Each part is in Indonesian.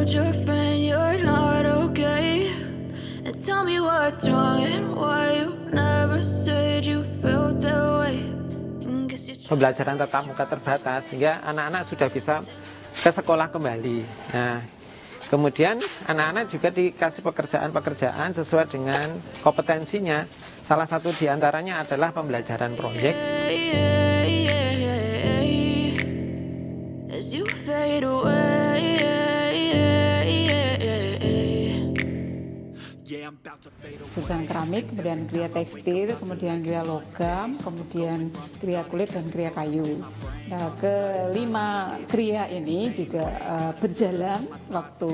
told your friend you're not okay, and tell me what's wrong and why you never said you felt that way. Pembelajaran tatap muka terbatas sehingga anak-anak sudah bisa ke sekolah kembali. Nah, kemudian anak-anak juga dikasih pekerjaan-pekerjaan sesuai dengan kompetensinya. Salah satu diantaranya adalah pembelajaran proyek. As you fade away, jurusan keramik, kemudian kriya tekstil, kemudian kriya logam, kemudian kriya kulit dan kriya kayu. Nah, kelima kriya ini juga berjalan waktu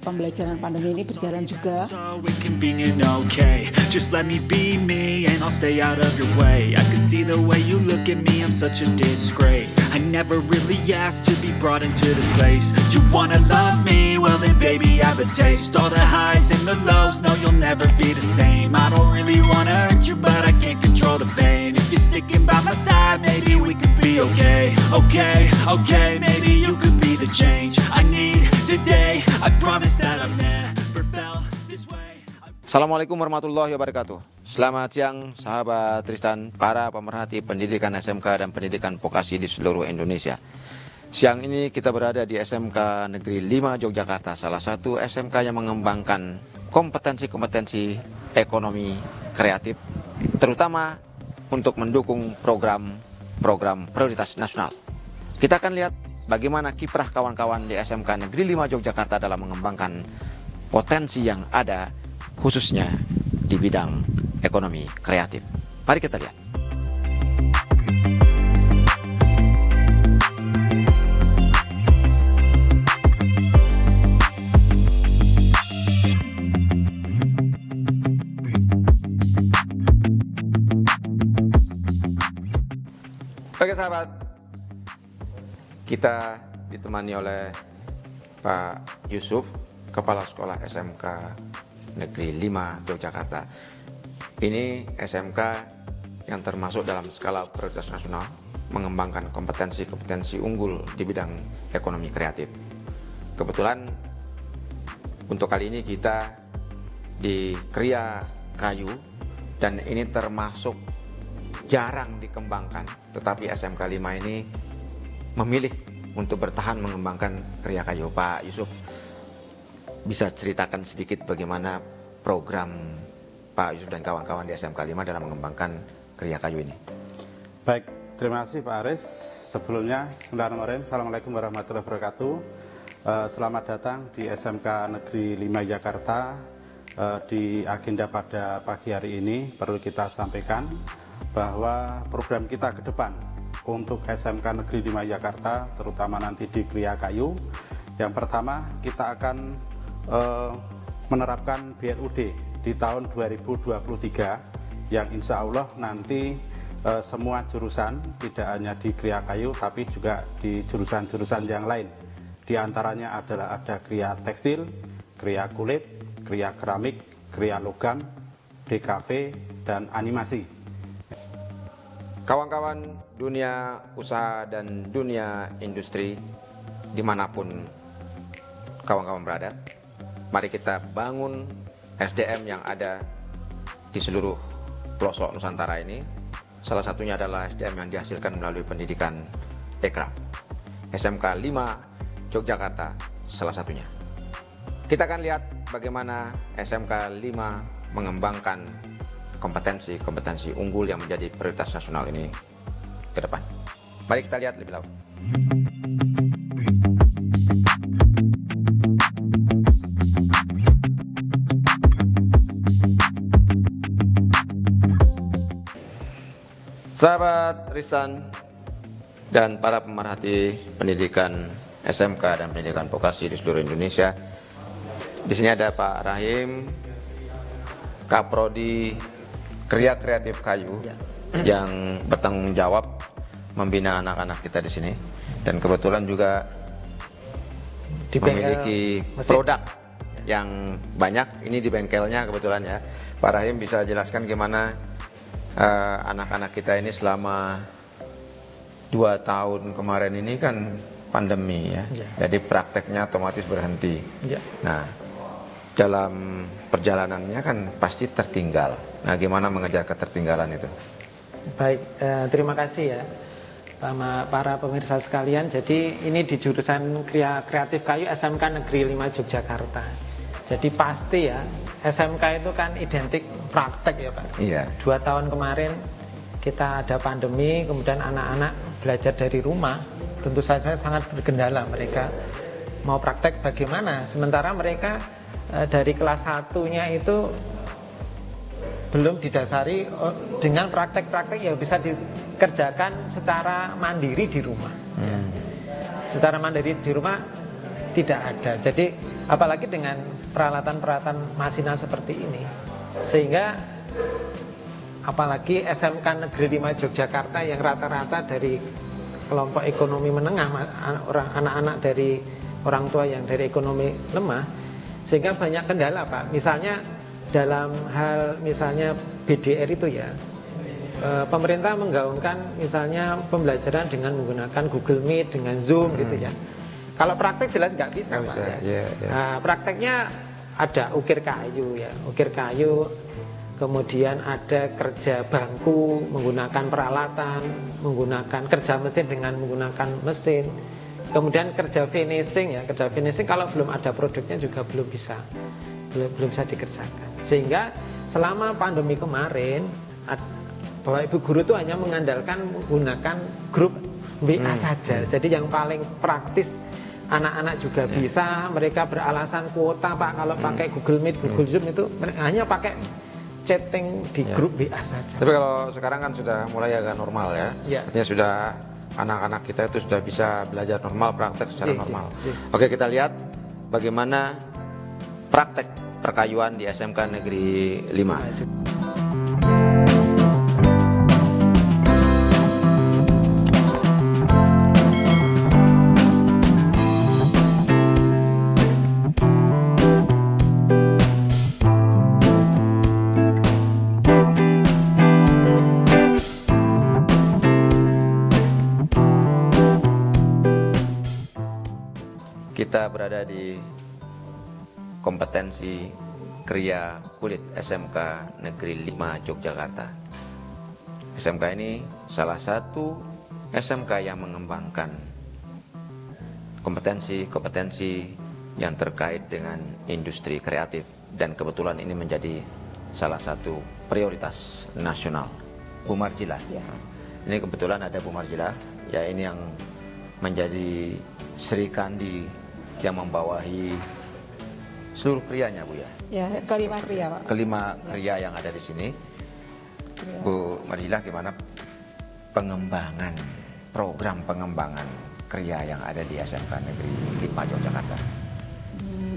pembelajaran pandemi ini berjalan juga. So inconvenient, okay. Just let me be me and I'll stay out of your way. I can see the way you look at me, I'm such a disgrace. I never really asked to be brought into this place. You wanna love me? Well then baby I have a taste. All the highs and the lows, no you'll never be the same. I don't really wanna hurt you but I can't control the pain. If you're sticking by my side, maybe we could be okay. Okay, okay, maybe you could be the change I need today. I promise that I've never felt this way. Assalamualaikum warahmatullahi wabarakatuh. Selamat siang sahabat Tristan, para pemerhati pendidikan SMK dan pendidikan vokasi di seluruh Indonesia. Siang ini kita berada di SMK Negeri 5 Yogyakarta, salah satu SMK yang mengembangkan kompetensi-kompetensi ekonomi kreatif, terutama untuk mendukung program prioritas nasional. Kita akan lihat bagaimana kiprah kawan-kawan di SMK Negeri 5 Yogyakarta dalam mengembangkan potensi yang ada, khususnya di bidang ekonomi kreatif. Mari kita lihat. Oke sahabat, kita ditemani oleh Pak Yusuf, Kepala Sekolah SMK Negeri 5 Yogyakarta. Ini SMK yang termasuk dalam skala prioritas nasional, mengembangkan kompetensi-kompetensi unggul di bidang ekonomi kreatif. Kebetulan untuk kali ini kita di kriya kayu, dan ini termasuk jarang dikembangkan, tetapi SMK 5 ini memilih untuk bertahan mengembangkan kriya kayu. Pak Yusuf, bisa ceritakan sedikit bagaimana program Pak Yusuf dan kawan-kawan di SMK 5 dalam mengembangkan kriya kayu ini? Baik, terima kasih Pak Aris. Sebelumnya, Bismillahirrahmanirrahim. Assalamualaikum warahmatullahi wabarakatuh. Selamat datang di SMK Negeri 5 Jakarta. Di agenda pada pagi hari ini perlu kita sampaikan bahwa program kita ke depan untuk SMK Negeri 5 Jakarta, terutama nanti di kriya kayu, yang pertama kita akan menerapkan BLUD di tahun 2023 yang insya Allah nanti semua jurusan, tidak hanya di kriya kayu tapi juga di jurusan-jurusan yang lain. Di antaranya adalah ada kriya tekstil, kriya kulit, kriya keramik, kriya logam, DKV, dan animasi. Kawan-kawan dunia usaha dan dunia industri dimanapun kawan-kawan berada, mari kita bangun SDM yang ada di seluruh pelosok Nusantara ini. Salah satunya adalah SDM yang dihasilkan melalui pendidikan Ekraf. SMK 5 Yogyakarta salah satunya. Kita akan lihat bagaimana SMK 5 mengembangkan kompetensi-kompetensi unggul yang menjadi prioritas nasional ini ke depan. Mari kita lihat lebih lanjut. Sahabat Risan dan para pemerhati pendidikan SMK dan pendidikan vokasi di seluruh Indonesia, di sini ada Pak Rahim, Kaprodi Kriya Kreatif Kayu, yang bertanggung jawab membina anak-anak kita di sini, dan kebetulan juga memiliki produk yang banyak. Ini di bengkelnya kebetulan ya. Pak Rahim bisa jelaskan gimana anak-anak kita ini selama 2 tahun kemarin ini kan pandemi ya. Jadi prakteknya otomatis berhenti. Ya. Nah, dalam perjalanannya kan pasti tertinggal. Nah, gimana mengejar ketertinggalan itu? Baik, terima kasih ya sama para pemirsa sekalian. Jadi ini di jurusan Kreatif Kayu SMK Negeri 5 Yogyakarta. Jadi pasti ya, SMK itu kan identik praktek ya Pak. Iya. 2 tahun kemarin kita ada pandemi, kemudian anak-anak belajar dari rumah. Tentu saja sangat bergendala, mereka mau praktek bagaimana. Sementara mereka dari kelas 1-nya itu belum didasari dengan praktek-praktek yang bisa dikerjakan secara mandiri di rumah. Secara mandiri di rumah tidak ada. Jadi apalagi dengan peralatan-peralatan masinan seperti ini, sehingga apalagi SMK Negeri 5 Yogyakarta yang rata-rata dari kelompok ekonomi menengah, anak-anak dari orang tua yang dari ekonomi lemah, sehingga banyak kendala Pak. Misalnya dalam hal misalnya BDR itu ya, pemerintah menggaungkan misalnya pembelajaran dengan menggunakan Google Meet, dengan Zoom gitu ya. Kalau praktek jelas nggak bisa Pak ya. Nah, prakteknya ada ukir kayu ya, ukir kayu. Kemudian ada kerja bangku menggunakan peralatan, menggunakan kerja mesin dengan menggunakan mesin. Kemudian kerja finishing ya, kerja finishing kalau belum ada produknya juga belum bisa dikerjakan. Sehingga selama pandemi kemarin, Bapak Ibu guru itu hanya mengandalkan menggunakan grup WA saja. Jadi yang paling praktis, anak-anak juga bisa, mereka beralasan kuota Pak, kalau pakai Google Meet, Google Zoom itu hanya pakai chatting di grup WA saja. Tapi kalau sekarang kan sudah mulai agak normal ya. Artinya sudah anak-anak kita itu sudah bisa belajar normal, praktek secara normal. Oke, kita lihat bagaimana praktek perkayuan di SMK Negeri 5. Kita berada di kompetensi kriya kulit SMK Negeri 5 Yogyakarta. SMK ini salah satu SMK yang mengembangkan kompetensi-kompetensi yang terkait dengan industri kreatif, dan kebetulan ini menjadi salah satu prioritas nasional. Bu Marjilah, ini kebetulan ada Bu Marjilah, ya ini yang menjadi Sri Kandi yang membawahi seluruh krianya Bu ya. Ya, kelima kria Pak. Kelima kria yang ada di sini. Bu Marjilah, gimana pengembangan, program pengembangan kria yang ada di SMK Negeri 5 Yogyakarta?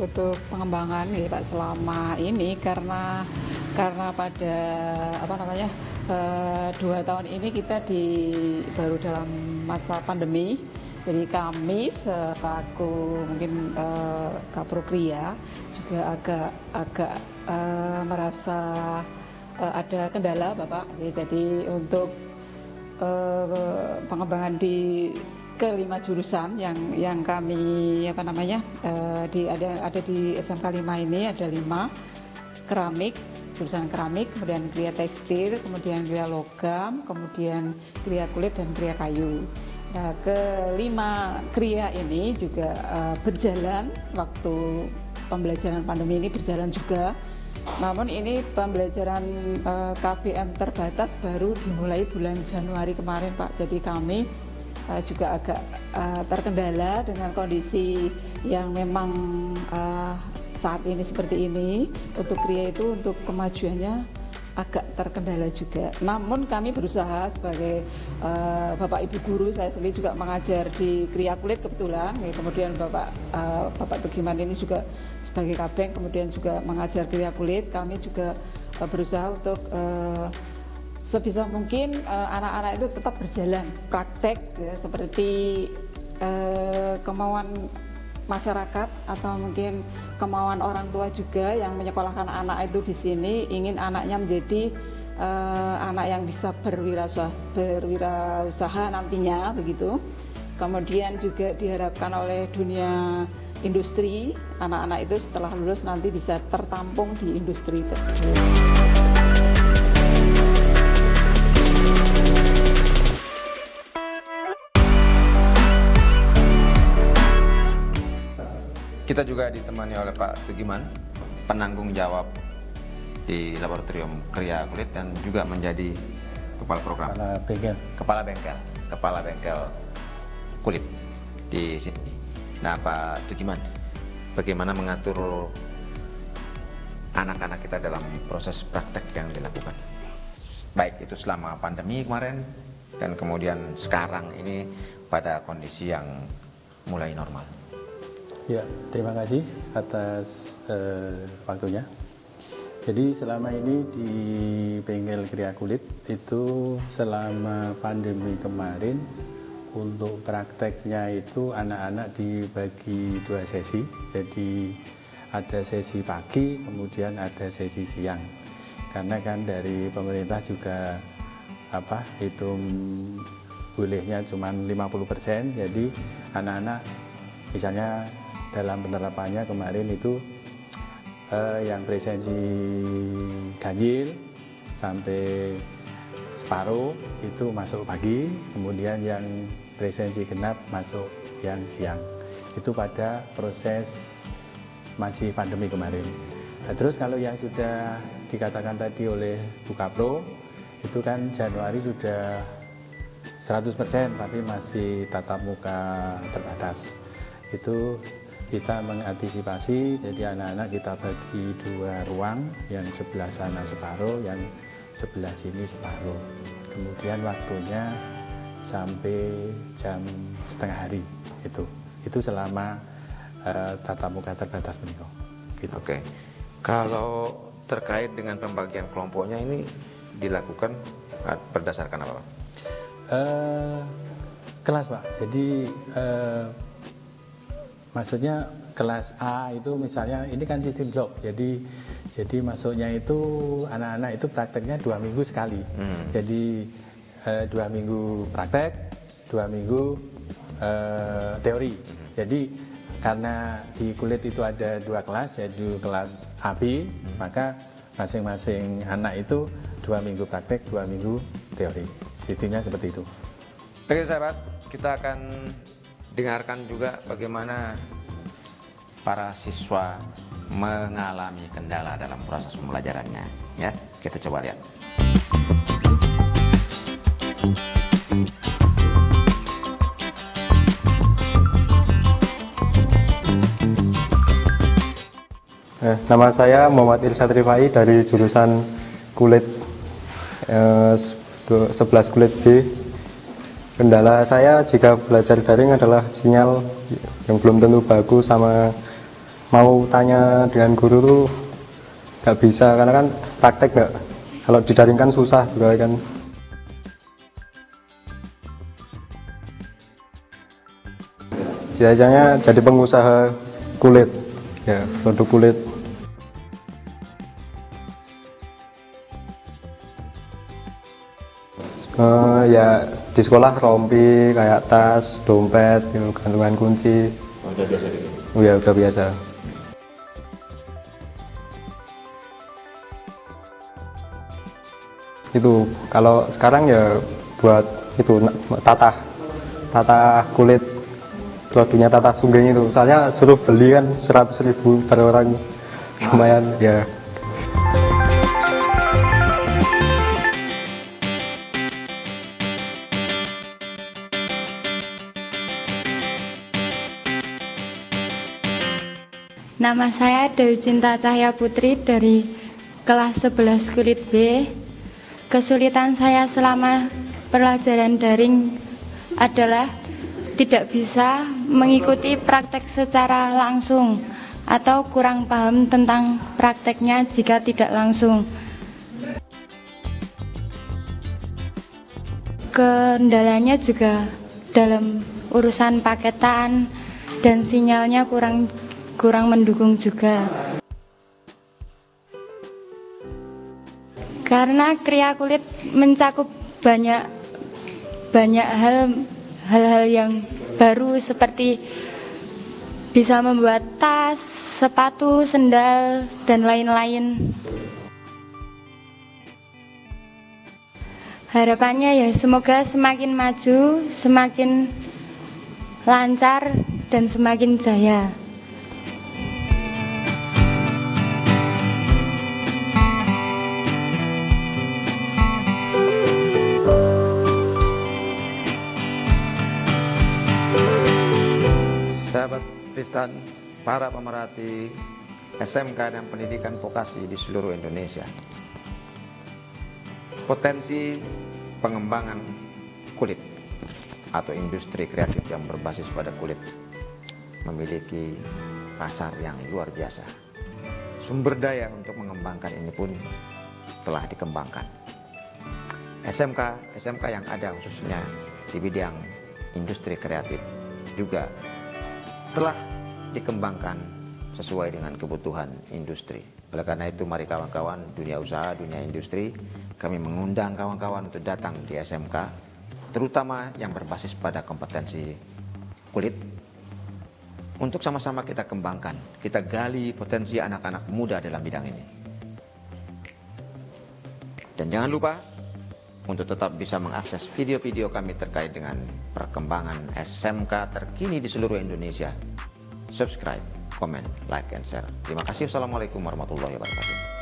Untuk pengembangan ya Pak, selama ini karena pada 2 tahun ini kita baru dalam masa pandemi. Jadi kami selaku mungkin Kaprokria juga agak merasa ada kendala Bapak. Jadi untuk pengembangan di kelima jurusan yang kami ada di SMK 5 ini ada 5 keramik, jurusan keramik, kemudian kriya tekstil, kemudian kriya logam, kemudian kriya kulit dan kriya kayu. Nah, kelima kriya ini juga berjalan waktu pembelajaran pandemi ini berjalan juga. Namun ini pembelajaran KBM terbatas baru dimulai bulan Januari kemarin Pak. Jadi kami juga agak terkendala dengan kondisi yang memang saat ini seperti ini. Untuk kriya itu untuk kemajuannya agak terkendala juga. Namun kami berusaha sebagai Bapak Ibu guru, saya sendiri juga mengajar di kriya kulit kebetulan. Kemudian Bapak Tugiman ini juga sebagai kabeng, kemudian juga mengajar kriya kulit. Kami juga berusaha untuk sebisa mungkin anak-anak itu tetap berjalan praktek ya, seperti kemauan masyarakat atau mungkin kemauan orang tua juga yang menyekolahkan anak itu di sini, ingin anaknya menjadi anak yang bisa berwirausaha nantinya begitu. Kemudian juga diharapkan oleh dunia industri, anak-anak itu setelah lulus nanti bisa tertampung di industri tersebut. Kita juga ditemani oleh Pak Tugiman, penanggung jawab di Laboratorium Kriya Kulit dan juga menjadi kepala program. Kepala bengkel kulit di sini. Nah, Pak Tugiman, bagaimana mengatur anak-anak kita dalam proses praktek yang dilakukan? Baik itu selama pandemi kemarin dan kemudian sekarang ini pada kondisi yang mulai normal. Ya, terima kasih atas waktunya. Jadi selama ini di bengkel Kriya Kulit itu selama pandemi kemarin untuk prakteknya itu anak-anak dibagi 2 sesi. Jadi ada sesi pagi, kemudian ada sesi siang. Karena kan dari pemerintah juga hitung bolehnya cuma 50%. Jadi anak-anak misalnya dalam penerapannya kemarin itu yang presensi ganjil sampai separuh itu masuk pagi, kemudian yang presensi genap masuk yang siang. Itu pada proses masih pandemi kemarin. Nah, terus kalau yang sudah dikatakan tadi oleh Bu Kapro, itu kan Januari sudah 100% tapi masih tatap muka terbatas. Itu kita mengantisipasi, jadi anak-anak kita bagi 2 ruang, yang sebelah sana separuh, yang sebelah sini separuh. Kemudian waktunya sampai jam setengah hari itu selama tatap muka terbatas menikah. Gitu. Oke, kalau terkait dengan pembagian kelompoknya ini dilakukan berdasarkan apa, Pak? Kelas, Pak. Jadi maksudnya kelas A itu misalnya ini kan sistem blok, jadi masuknya itu anak-anak itu prakteknya 2 minggu sekali. Jadi 2 minggu praktek, 2 minggu teori. Jadi karena di kulit itu ada 2 kelas, yaitu kelas AB, maka masing-masing anak itu 2 minggu praktek, 2 minggu teori. Sistemnya seperti itu. Oke sahabat, kita akan dengarkan juga bagaimana para siswa mengalami kendala dalam proses pembelajarannya. Ya, kita coba lihat. Nama saya Muhammad Irsyad Rifai dari jurusan kulit 11 kulit B. Kendala saya jika belajar daring adalah sinyal yang belum tentu bagus, sama mau tanya dengan guru tuh nggak bisa karena kan praktek nggak. Kalau didaring kan susah juga kan. Cita-citanya jadi pengusaha kulit, ya produk kulit. Ya di sekolah rompi kayak tas, dompet, gantungan kunci. Udah biasa gitu? Oh ya udah biasa. Itu kalau sekarang ya buat itu tata kulit, produknya Tata Sungging itu. Soalnya suruh beli kan 100.000 per orang, lumayan ya. Nama saya Dewi Cinta Cahya Putri dari kelas 11 kulit B. Kesulitan saya selama pelajaran daring adalah tidak bisa mengikuti praktek secara langsung atau kurang paham tentang prakteknya jika tidak langsung. Kendalanya juga dalam urusan paketan dan sinyalnya kurang mendukung juga. Karena kriya kulit mencakup banyak hal-hal yang baru seperti bisa membuat tas, sepatu, sendal, dan lain-lain. Harapannya ya semoga semakin maju, semakin lancar, dan semakin jaya. Sahabat Tristan, para pemerhati SMK dan pendidikan vokasi di seluruh Indonesia, potensi pengembangan kulit atau industri kreatif yang berbasis pada kulit memiliki pasar yang luar biasa. Sumber daya untuk mengembangkan ini pun telah dikembangkan. SMK yang ada khususnya di bidang industri kreatif juga telah dikembangkan sesuai dengan kebutuhan industri. Oleh karena itu, mari kawan-kawan dunia usaha, dunia industri, kami mengundang kawan-kawan untuk datang di SMK, terutama yang berbasis pada kompetensi kulit, untuk sama-sama kita kembangkan, kita gali potensi anak-anak muda dalam bidang ini. Dan jangan lupa untuk tetap bisa mengakses video-video kami terkait dengan perkembangan SMK terkini di seluruh Indonesia. Subscribe, komen, like, and share. Terima kasih. Wassalamualaikum warahmatullahi wabarakatuh.